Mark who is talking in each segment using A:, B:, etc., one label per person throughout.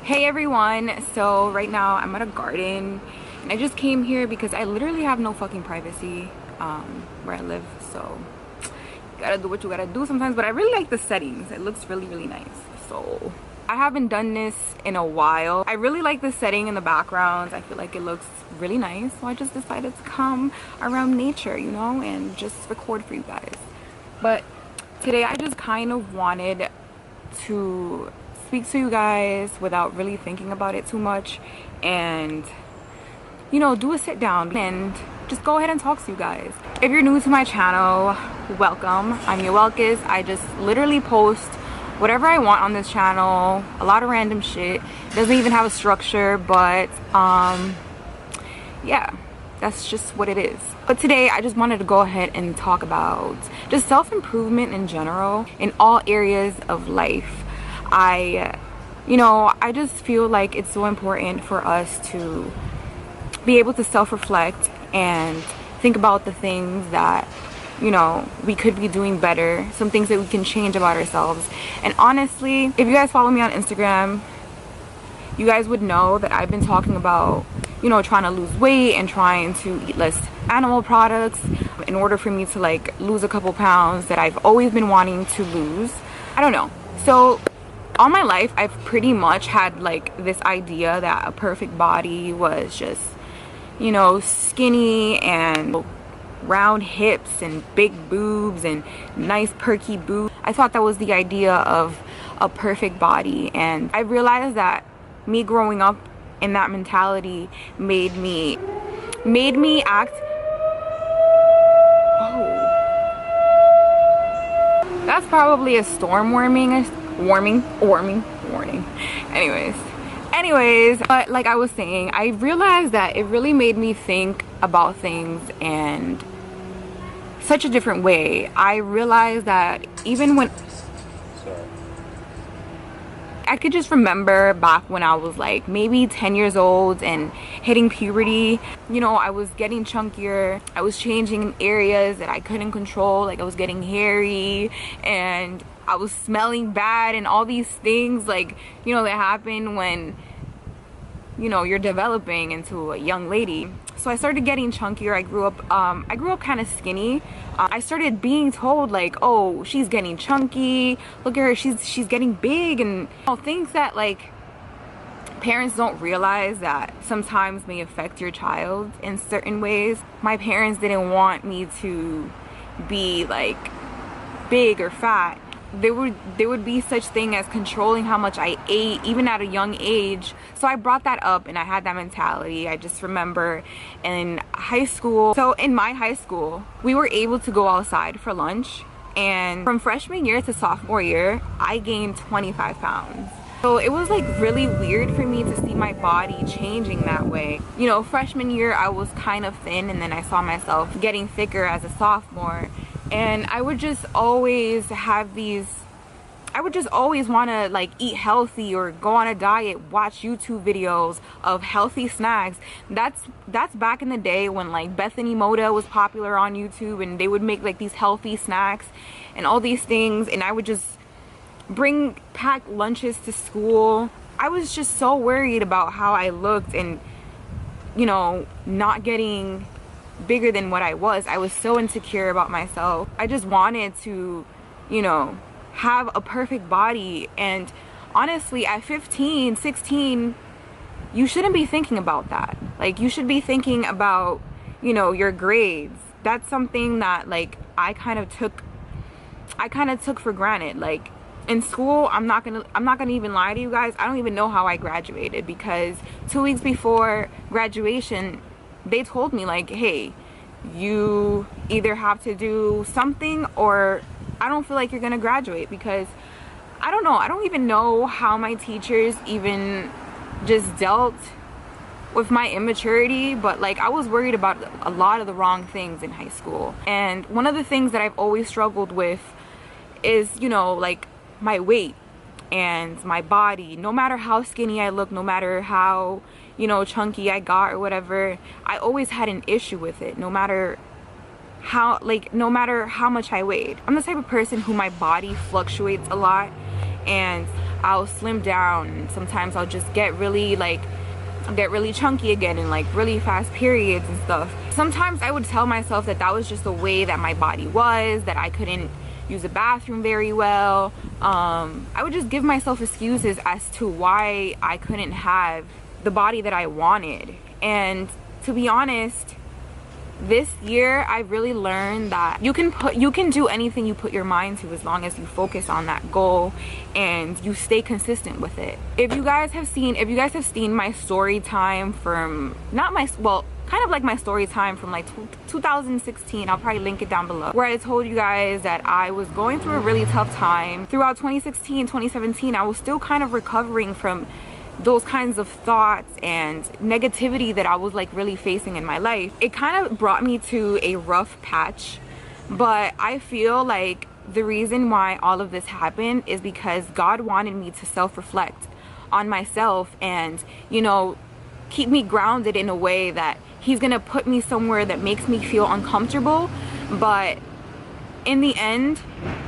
A: Hey everyone, so right now I'm at a garden and I just came here because I literally have no fucking privacy where I live, so you gotta do what you gotta do sometimes. But I really like the settings. It looks really nice. So I haven't done this in a while. I really like the setting in the backgrounds. I feel like it looks really nice, so I just decided to come around nature, you know, and just record for you guys. But today I just kind of wanted to speak to you guys without really thinking about it too much, and you know, do a sit down and just go ahead and talk to you guys. If you're new to my channel, welcome. I'm Yoelkis. I just literally post whatever I want on this channel, a lot of random shit. It doesn't even have a structure, but yeah, that's just what it is. But today I just wanted to go ahead and talk about just self-improvement in general in all areas of life. I just feel like it's so important for us to be able to self-reflect and think about the things that, you know, we could be doing better, some things that we can change about ourselves. And honestly, if you guys follow me on Instagram, you guys would know that I've been talking about, you know, trying to lose weight and trying to eat less animal products in order for me to like lose a couple pounds that I've always been wanting to lose. I don't know. So all my life I've pretty much had like this idea that a perfect body was just, you know, skinny and round hips and big boobs and nice perky boobs. I thought that was the idea of a perfect body, and I realized that me growing up in that mentality made me act. Oh, that's probably a storm warning. Anyways, but like I was saying, I realized that it really made me think about things in such a different way. I realized that even when I could just remember back when I was like maybe 10 years old and hitting puberty, you know, I was getting chunkier. I was changing in areas that I couldn't control. Like I was getting hairy and I was smelling bad and all these things, like, you know, that happen when, you know, you're developing into a young lady. So I started getting chunkier. I grew up kind of skinny. I started being told like, oh, she's getting chunky, look at her, she's getting big, and you know, things that like parents don't realize that sometimes may affect your child in certain ways. My parents didn't want me to be like big or fat. There would be such thing as controlling how much I ate, even at a young age. So I brought that up and I had that mentality. I just remember in high school, so in my high school, we were able to go outside for lunch, and from freshman year to sophomore year, I gained 25 pounds. So it was like really weird for me to see my body changing that way. You know, freshman year I was kind of thin, and then I saw myself getting thicker as a sophomore. And I would just always have these, I would just always want to like eat healthy or go on a diet, watch YouTube videos of healthy snacks. That's back in the day when like Bethany Moda was popular on YouTube, and they would make like these healthy snacks and all these things, and I would just pack lunches to school. I was just so worried about how I looked and, you know, not getting bigger than what I was. I was so insecure about myself. I just wanted to, you know, have a perfect body. And honestly, at 15, 16, you shouldn't be thinking about that. Like, you should be thinking about, you know, your grades. That's something that like I kind of took for granted. Like in school, I'm not gonna even lie to you guys, I don't even know how I graduated, because 2 weeks before graduation they told me like, hey, you either have to do something or I don't feel like you're gonna graduate. Because I don't know, I don't even know how my teachers even just dealt with my immaturity, but like I was worried about a lot of the wrong things in high school. And one of the things that I've always struggled with is, you know, like my weight and my body. No matter how skinny I look, no matter how, you know, chunky I got or whatever, I always had an issue with it, no matter how much I weighed. I'm the type of person who my body fluctuates a lot, and I'll slim down, and sometimes I'll just get really chunky again, and like really fast periods and stuff. Sometimes I would tell myself that that was just the way that my body was, that I couldn't use the bathroom very well. I would just give myself excuses as to why I couldn't have the body that I wanted. And to be honest, this year I've really learned that you can do anything you put your mind to, as long as you focus on that goal and you stay consistent with it. If you guys have seen my story time from, kind of like my story time from like 2016, I'll probably link it down below, where I told you guys that I was going through a really tough time. Throughout 2016, 2017, I was still kind of recovering from those kinds of thoughts and negativity that I was like really facing in my life. It kind of brought me to a rough patch, but I feel like the reason why all of this happened is because God wanted me to self-reflect on myself and, you know, keep me grounded in a way that he's gonna put me somewhere that makes me feel uncomfortable. But in the end,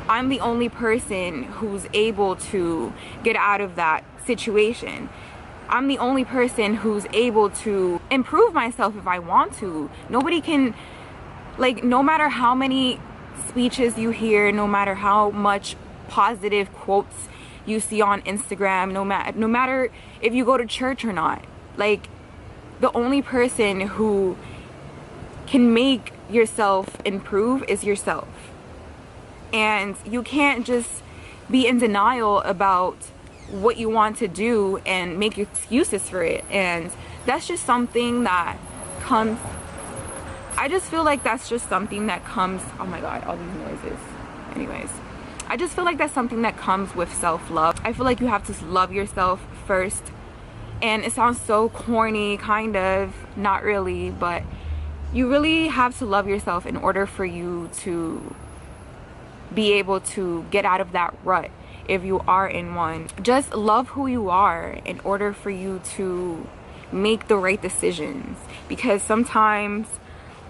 A: I'm the only person who's able to get out of that situation. I'm the only person who's able to improve myself if I want to. Nobody can, like, no matter how many speeches you hear, no matter how much positive quotes you see on Instagram, no matter if you go to church or not, like, the only person who can make yourself improve is yourself. And you can't just be in denial about what you want to do and make excuses for it. And that's just something that comes, I just feel like that's just something that comes, oh my god, all these noises. Anyways, I just feel like that's something that comes with self-love. I feel like you have to love yourself first. And it sounds so corny, kind of, not really, but you really have to love yourself in order for you to be able to get out of that rut, if you are in one. Just love who you are in order for you to make the right decisions. Because sometimes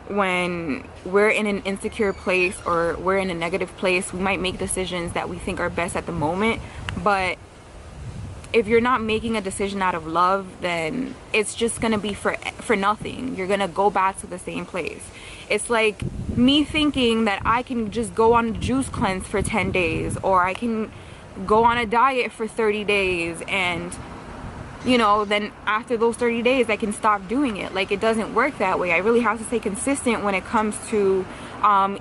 A: when we're in an insecure place or we're in a negative place, we might make decisions that we think are best at the moment, but if you're not making a decision out of love, then it's just gonna be for nothing. You're gonna go back to the same place. It's like me thinking that I can just go on a juice cleanse for 10 days, or I can go on a diet for 30 days, and, you know, then after those 30 days I can stop doing it. Like, it doesn't work that way. I really have to stay consistent when it comes to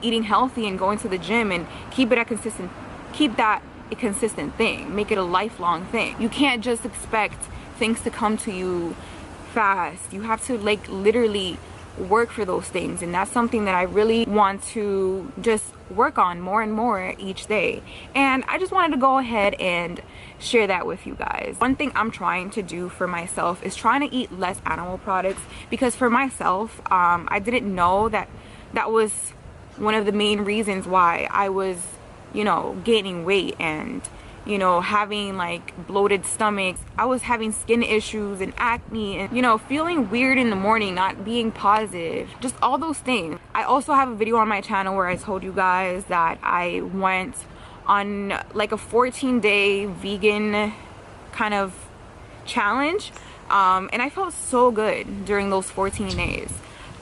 A: eating healthy and going to the gym, and keep that a consistent thing, make it a lifelong thing. You can't just expect things to come to you fast. You have to, like, literally work for those things, and that's something that I really want to just work on more and more each day. And I just wanted to go ahead and share that with you guys. One thing I'm trying to do for myself is trying to eat less animal products, because for myself, I didn't know that that was one of the main reasons why I was, you know, gaining weight and, you know, having like bloated stomachs. I was having skin issues and acne, and, you know, feeling weird in the morning, not being positive, just all those things. I also have a video on my channel where I told you guys that I went on like a 14-day vegan kind of challenge, and I felt so good during those 14 days.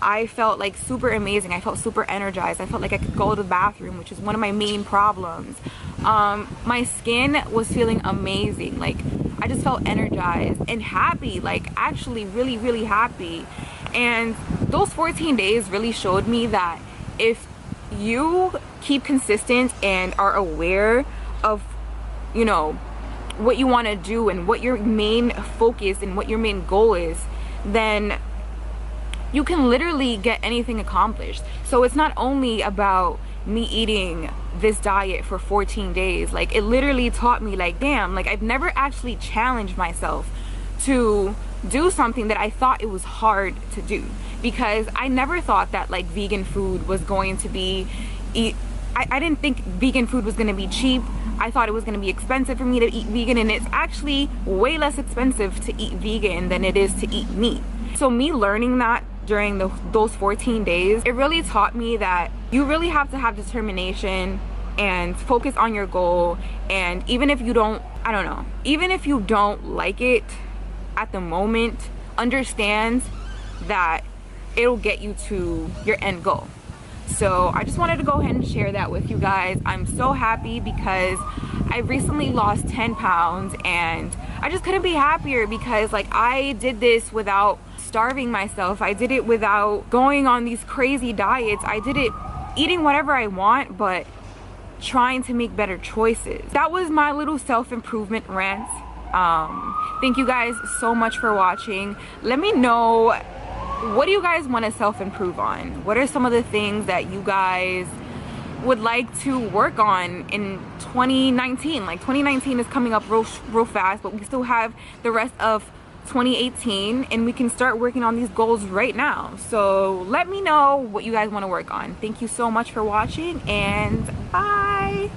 A: I felt like super amazing. I felt super energized. I felt like I could go to the bathroom, which is one of my main problems. My skin was feeling amazing. Like, I just felt energized and happy, like actually really, really happy. And those 14 days really showed me that if you keep consistent and are aware of, you know, what you want to do and what your main focus and what your main goal is, then you can literally get anything accomplished. So it's not only about me eating this diet for 14 days. Like, it literally taught me, like, damn, like, I've never actually challenged myself to do something that I thought it was hard to do, because I never thought that like vegan food was going to be I didn't think vegan food was going to be cheap. I thought it was going to be expensive for me to eat vegan, and it's actually way less expensive to eat vegan than it is to eat meat. So me learning that during those 14 days, it really taught me that you really have to have determination and focus on your goal. And even if you don't, I don't know, even if you don't like it at the moment, understand that it'll get you to your end goal. So I just wanted to go ahead and share that with you guys. I'm so happy because I recently lost 10 pounds and I just couldn't be happier, because like I did this without starving myself. I did it without going on these crazy diets. I did it eating whatever I want, but trying to make better choices. That was my little self-improvement rant. Thank you guys so much for watching. Let me know, what do you guys want to self-improve on? What are some of the things that you guys would like to work on in 2019? Like 2019 is coming up real fast, but we still have the rest of 2018 and we can start working on these goals right now. So let me know what you guys want to work on. Thank you so much for watching, and bye.